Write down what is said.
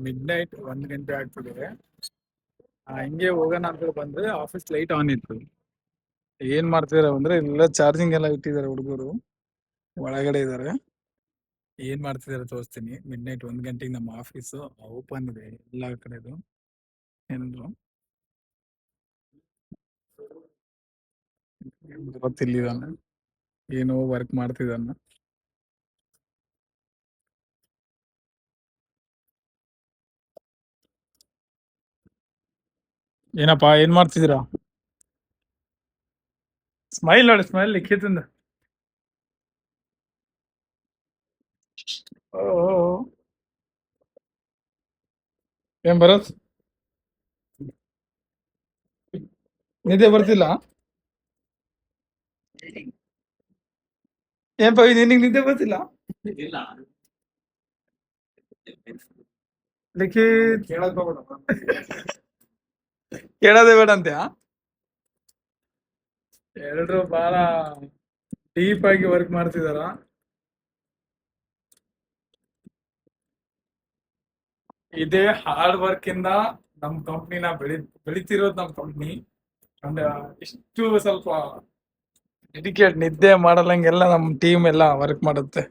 Mid night 1 ಗಂಟೆ ಆಗ್ತಿದೆ. ಹಿಂಗೆ ಹೋಗೋಣ ಅಂತ ಬಂದ್ರೆ ಆಫೀಸ್ ಲೈಟ್ ಆನ್ ಇತ್ತು. ಏನ್ ಮಾಡ್ತಿದಾರೆ ಅಂದ್ರೆ ಇಲ್ಲ ಚಾರ್ಜಿಂಗ್ ಎಲ್ಲ ಇಟ್ಟಿದ್ದಾರೆ ಹುಡುಗರು, ಒಳಗಡೆ ಇದಾರೆ. ಏನ್ ಮಾಡ್ತಿದಾರೆ ತೋರಿಸ್ತೀನಿ. ಮಿಡ್ ನೈಟ್ 1 ಗಂಟೆಗೆ ನಮ್ಮ ಆಫೀಸ್ ಓಪನ್ ಇದೆ ಎಲ್ಲ ಕಡೆದು. ಏನಿದ್ರು ಗೊತ್ತಿಲ್ಲಿದಾನೆ, ಏನೋ ವರ್ಕ್ ಮಾಡ್ತಿದ್ದಾನ. ಏನಪ್ಪಾ ಏನ್ ಮಾಡ್ತಿದ್ದೀರಾ? ಸ್ಮೈಲ್ ನೋಡಿ, ಸ್ಮೈಲ್ ಲಿಖಿತಂದ. ಓ ಏನ್ ಬರತ್, ನಿದ್ದೆ ಬರ್ತಿಲ್ಲ? ಏನ್ ಪವಿ ನಿನಗೆ ನಿದ್ದೆ ಬರ್ತಿಲ್ಲ? ಲಿಖಿತ್ ಕೇಳೋದೇ ಬೇಡ ಅಂತ್ಯಾ? ಎಲ್ರು ಬಹಳ ಡೀಪ್ ಆಗಿ ವರ್ಕ್ ಮಾಡ್ತಿದಾರ. ಇದೇ ಹಾರ್ಡ್ ವರ್ಕ್ ಇಂದ ನಮ್ ಕಂಪ್ನಿನ ಬೆಳಿತಿರೋದು ನಮ್ ಕಂಪ್ನಿ. ಅಂದ್ರೆ ಇಷ್ಟು ಸ್ವಲ್ಪ ಡೆಡಿಕೇಟ್, ನಿದ್ದೆ ಮಾಡಲ್ಲಂಗೆಲ್ಲ ನಮ್ ಟೀಮ್ ಎಲ್ಲ ವರ್ಕ್ ಮಾಡುತ್ತೆ.